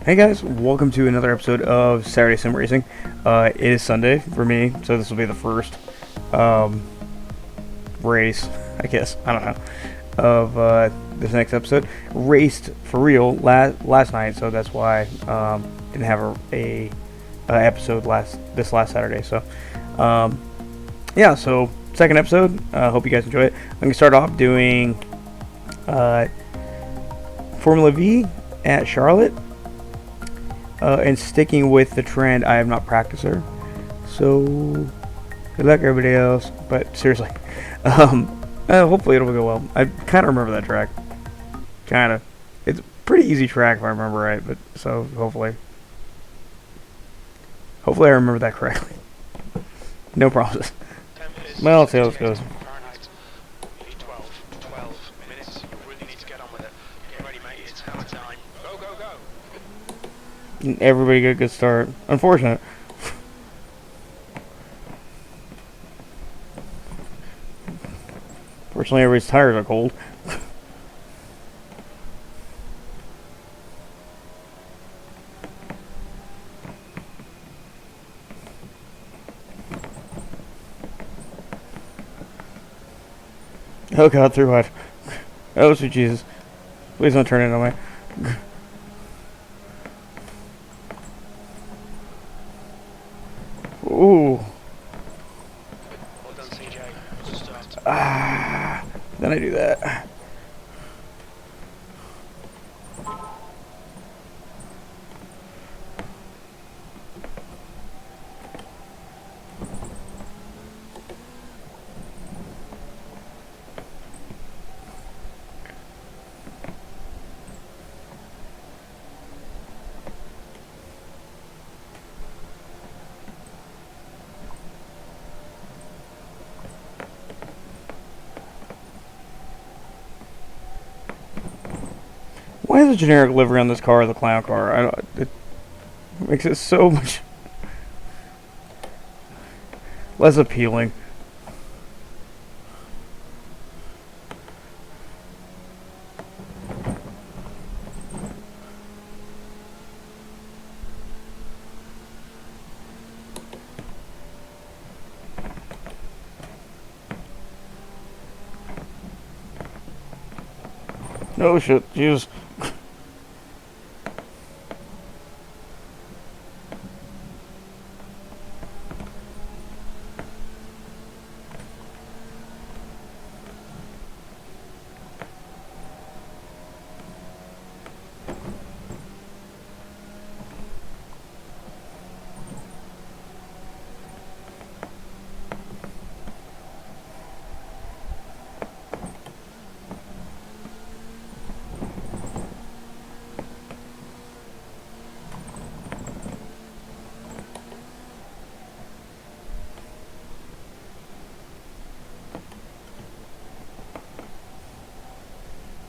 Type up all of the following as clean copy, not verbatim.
Hey guys, welcome to another episode of Saturday Sim Racing. It is Sunday for me, so this will be the first um, race, I guess, I don't know, of this next episode. Raced for real last night, so that's why didn't have a episode this last Saturday. So um, yeah, so second episode. Hope you guys enjoy it. I'm gonna start off doing Formula V at Charlotte. And sticking with the trend, I have not practiced her. So, good luck everybody else. But seriously, hopefully it'll go well. I kind of remember that track. Kind of. It's a pretty easy track if I remember right. But so hopefully I remember that correctly. No promises. Well, let's see how this goes. Everybody get a good start. Unfortunate. Fortunately, everybody's tires are cold. Oh god, through what? Oh sweet Jesus. Please don't turn it on me. Ooh. Well done, CJ. Good start. Then I do that. Why is the generic livery on this car the clown car? I don't. It makes it so much less appealing. Oh shit, Jesus.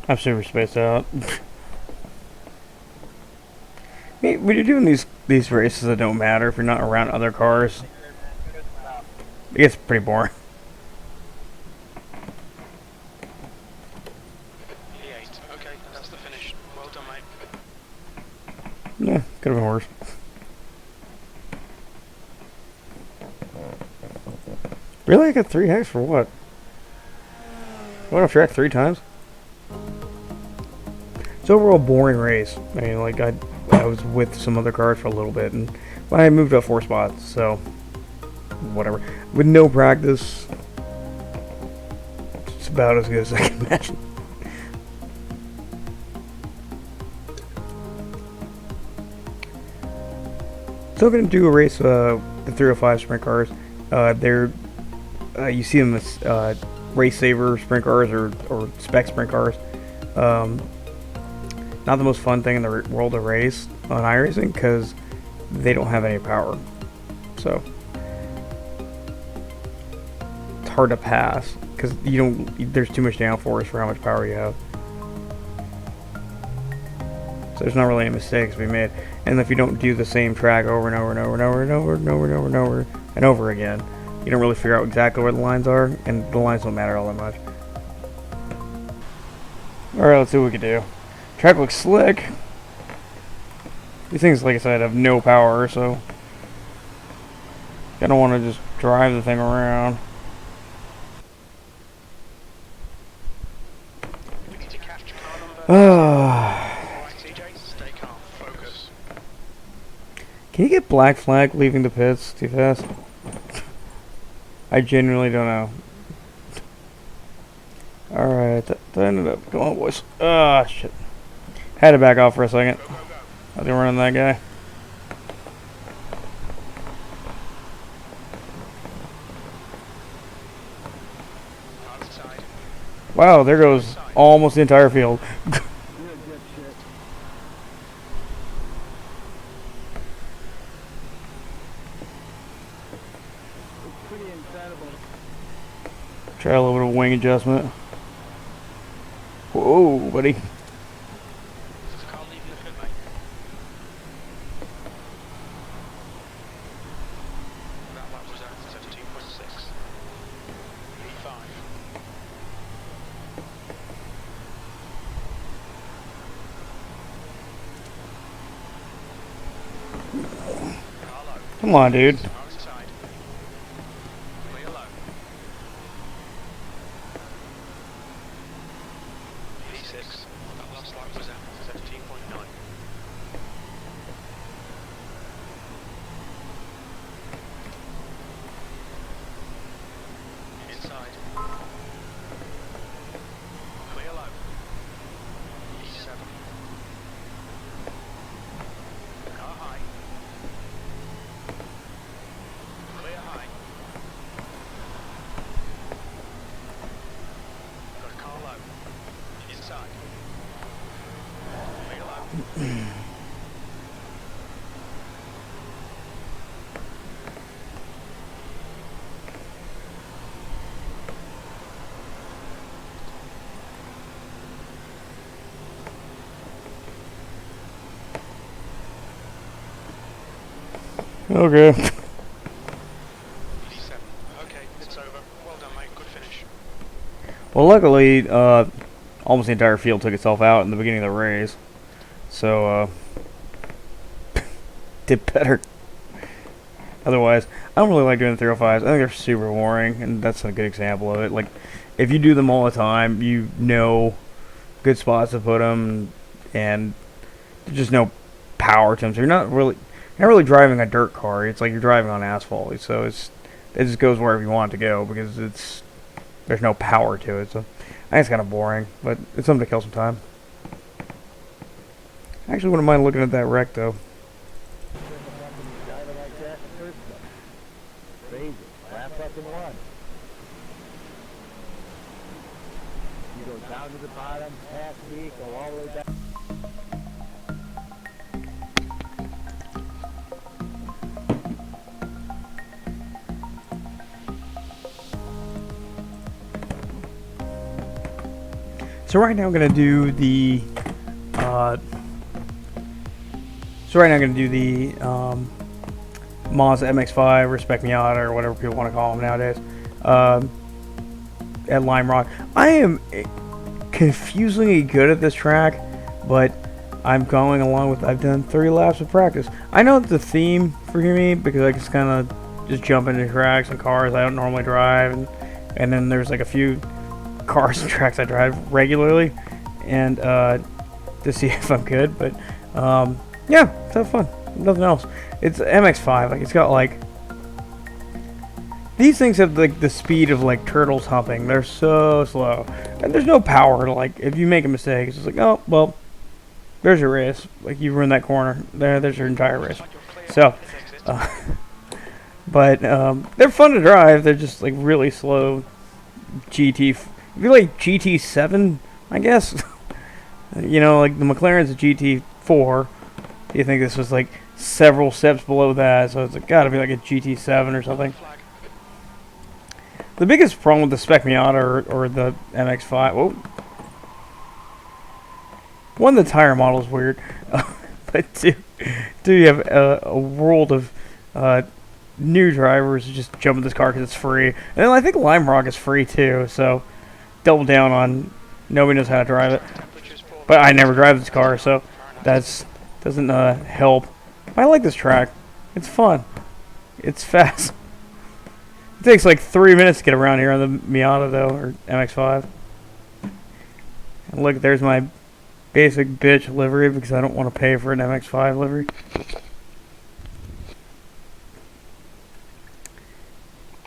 I'm super spaced out. When you're doing these races that don't matter if you're not around other cars, it gets pretty boring. P8. Okay, that's the finish. Well done, mate. Yeah, could have been worse. Really? I got 3 hacks for what? I went off track 3 times? It's overall a boring race. I mean, like, I was with some other cars for a little bit, and well, I moved up 4 spots, so whatever. With no practice, it's about as good as I can imagine. So I'm going to do a race, the 305 sprint cars. They're, you see them as race saver sprint cars or spec sprint cars. Not the most fun thing in the world to race on iRacing because they don't have any power. So it's hard to pass because there's too much downforce for how much power you have. So there's not really any mistakes to be made. And if you don't do the same track over and over and over and over and over and over and over and over and over again, you don't really figure out exactly where the lines are, and the lines don't matter all that much. Alright, let's see what we can do. Track looks slick. These things, like I said, have no power, so I don't want to just drive the thing around. We need to capture car number. Ah. Alright, CJ, stay calm. Focus. Can you get black flag leaving the pits too fast? I genuinely don't know. Alright, that ended up. Come on, boys. Ah, shit. Had to back off for a second. Go, go, go. I think running that guy. Outside. Wow, there goes almost the entire field. Try a little bit of wing adjustment. Whoa, buddy. Is the car leaving the pit, mate? That lap was at 17.6. P5. Carlo. Come on, dude. Outside. Clear low. P6. That last lap was at 17.9. Inside. Clear low. E7. Car high. Clear high. Got a car low. Inside. Clear low. Okay. E7. Okay, it's over. Well done, mate. Good finish. Well, luckily, almost the entire field took itself out in the beginning of the race. So, did better. Otherwise, I don't really like doing the 305s. I think they're super boring, and that's a good example of it. Like, if you do them all the time, you know good spots to put them, and there's just no power to them. So you're not really driving a dirt car. It's like you're driving on asphalt. So it just goes wherever you want it to go because there's no power to it. So I think it's kind of boring, but it's something to kill some time. I actually wouldn't mind looking at that wreck though. Crazy. Last fucking one. You go down to the bottom, past me, go all the way back. So right now I'm gonna do the Mazda MX-5 or Spec Miata or whatever people want to call them nowadays at Lime Rock. I am confusingly good at this track, but I'm going along with. I've done 3 laps of practice. I know it's the theme for me because I just kind of just jump into tracks and cars I don't normally drive, and then there's like a few cars and tracks I drive regularly, and to see if I'm good. But yeah, it's have fun. Nothing else. It's MX-5. Like it's got like these things have like the speed of like turtles humping. They're so slow, and there's no power to like if you make a mistake. It's just like oh well, there's your race. Like you ruined that corner. There's your entire race. So, but they're fun to drive. They're just like really slow GT. If you like GT7, I guess. You know, like the McLaren's a GT4. You think this was like several steps below that, so it's gotta be like a GT7 or something. The biggest problem with the Spec Miata or the MX-5, whoa. One, the tire model is weird, but two, you have a world of new drivers who just jump in this car because it's free. And then I think Lime Rock is free too, so double down on nobody knows how to drive it. But I never drive this car, so that's doesn't help. I like this track. It's fun. It's fast. It takes like 3 minutes to get around here on the Miata though, or MX-5. And look, there's my basic bitch livery because I don't want to pay for an MX-5 livery.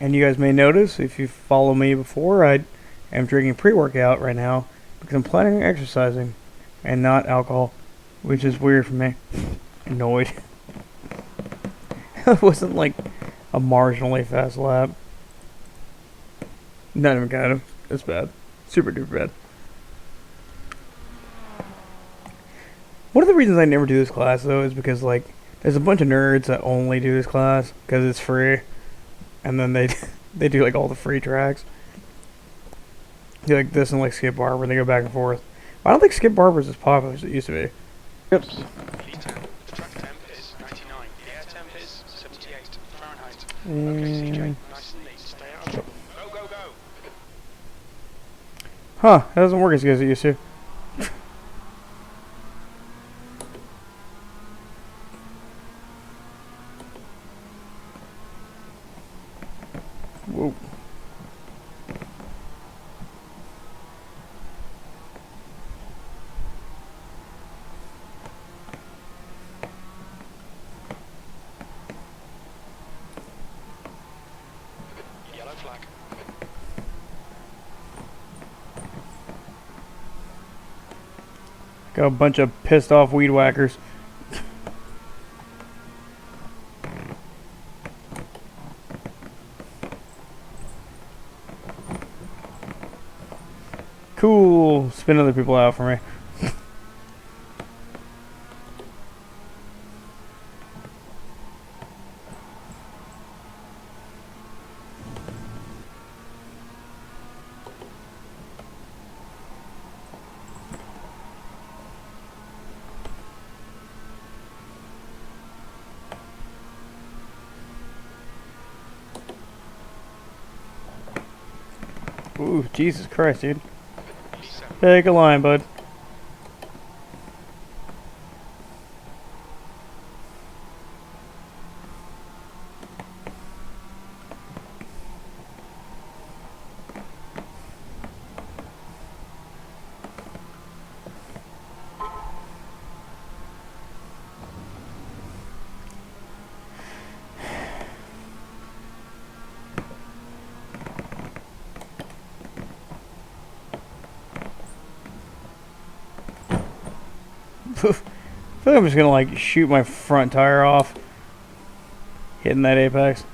And you guys may notice, if you follow me before, I am drinking pre-workout right now because I'm planning on exercising and not alcohol, which is weird for me. Annoyed. It wasn't like a marginally fast lap. Not even kind of. It's bad. Super duper bad. One of the reasons I never do this class though is because like there's a bunch of nerds that only do this class because it's free, and then they do like all the free tracks. Do like this and like Skip Barber, and they go back and forth. I don't think Skip Barber is as popular as it used to be. Yep. Lead temp. The track temp is 99. The air temp is 78 Fahrenheit. And Okay, CJ. Nice and neat. Stay out of trouble. Go, go, go. huh, that doesn't work as good as it used to. Whoa. Yellow flag. Got a bunch of pissed off weed whackers. Cool. Spin other people out for me. Ooh, Jesus Christ, dude. Take a line, bud. I feel like I'm just gonna like shoot my front tire off, hitting that apex.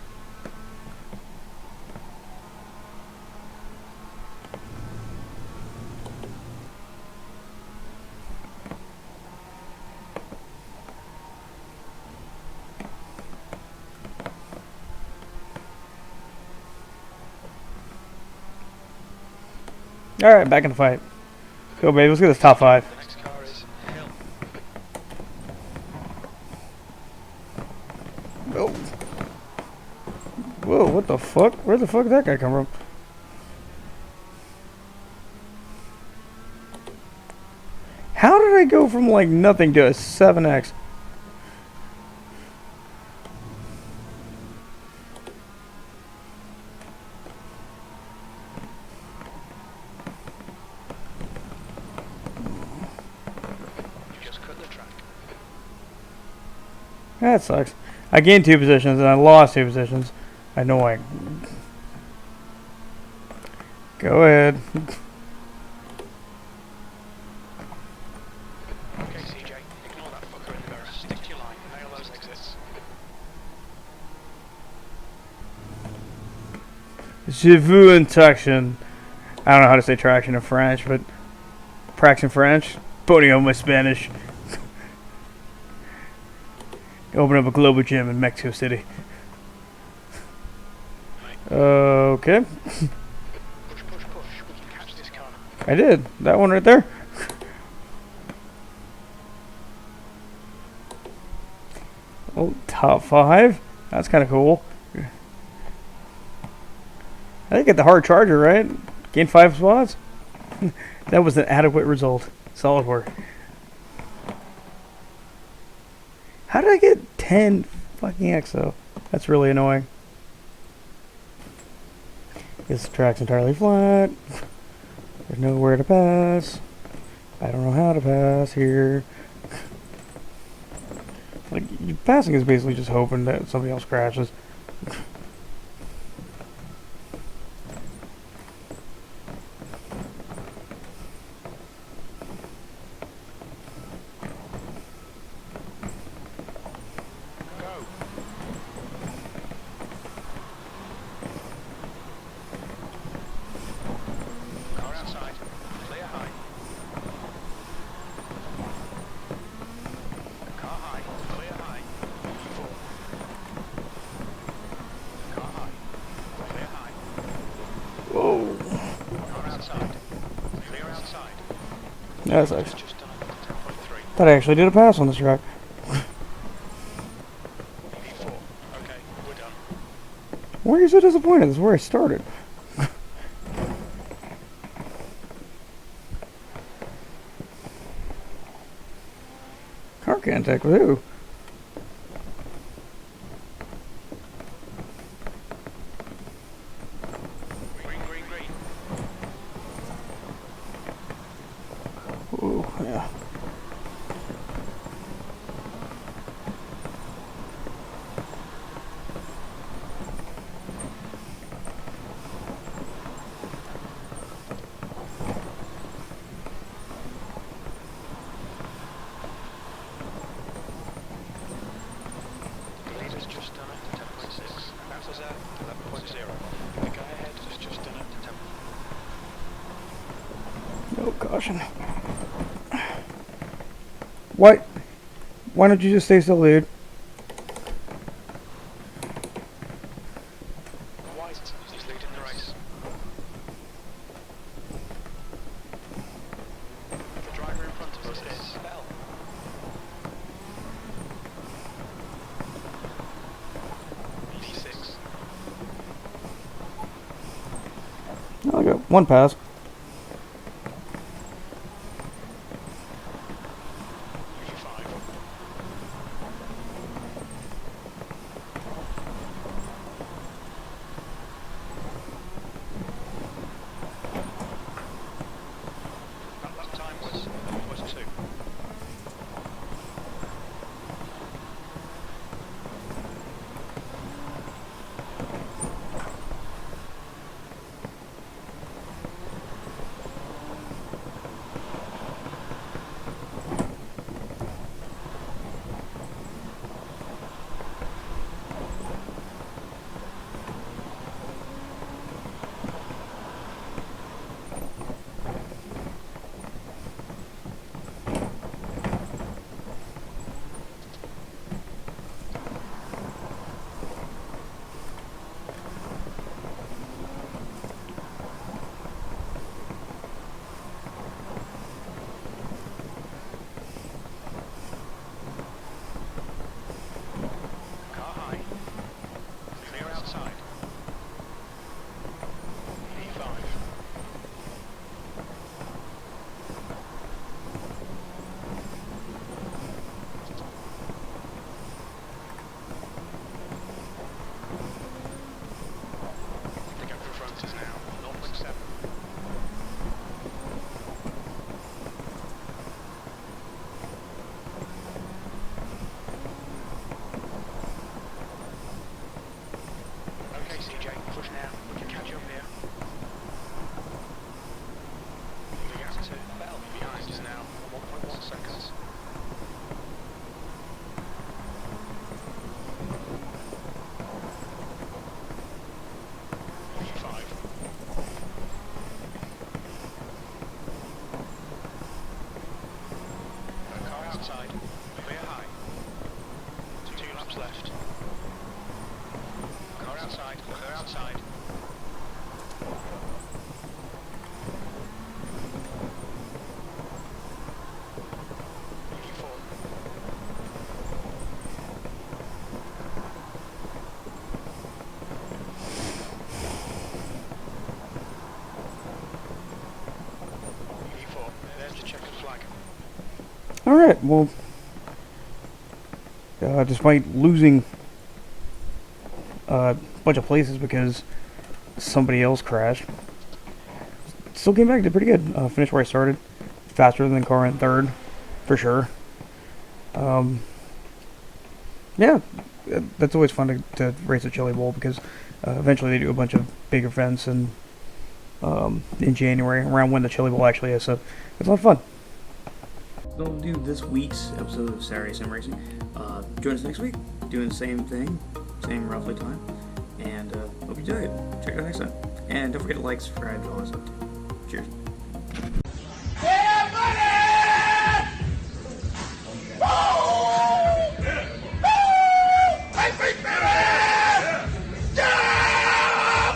All right, back in the fight. Go, baby. Let's get this top 5. The next car is Hill. Oh. Whoa, what the fuck? Where the fuck did that guy come from? How did I go from like nothing to a 7X? You just cut the track. That sucks. I gained 2 positions and I lost 2 positions. I know I... Go ahead. Okay, CJ. Ignore that fucker in the mirror. Stick to your line. Nail those exits. Je veux une traction. I don't know how to say traction in French, but... Praction French? Putting on my Spanish. Open up a global gym in Mexico City. Okay. Push, push, push. We can catch this car. I did. That one right there. Oh, top 5. That's kind of cool. I didn't get the hard charger, right? Gained 5 spots. That was an adequate result. Solid work. How did I get 10 fucking exo? That's really annoying. This track's entirely flat. There's nowhere to pass. I don't know how to pass here. Like, passing is basically just hoping that somebody else crashes. Go. Car outside. Clear high. Car high. Clear high. Four. Car high. Clear high. Whoa. Car outside. Clear outside. That's actually. Just done 10.3. Thought I actually did a pass on this track. V4. Okay, we're done. Why are you so disappointed? This is where I started. Car contact with who? Green, green, green. Ooh, yeah. The leader's just done it, 10.6. Bounces out, 11.0. The guy ahead has just done it, 10. No caution. What? Why don't you just stay still, dude? White is leading the race. The driver in front of us is Bell. P6. I got one pass. P5. That time was 2. Car high. Clear outside. P5. The gap in front is now 0.7. Okay, CJ, push now. We can catch up here. The gap to Bell behind is now 1.1 seconds. P5. Car outside. Clear high. 2 laps left. Car outside. Clear outside. P4. P4. There's the checkered flag. Alright, well, despite losing a bunch of places because somebody else crashed. Still came back, did pretty good. Finished where I started. Faster than the car in third, for sure. Yeah, that's always fun to race a Chili Bowl because eventually they do a bunch of big events in January, around when the Chili Bowl actually is, so it's a lot of fun. That'll do this week's episode of Saturday Sim Racing. Join us next week, doing the same thing, same roughly time, and hope you enjoy it. Check it out next time. And don't forget to like, subscribe, all that stuff too. Cheers.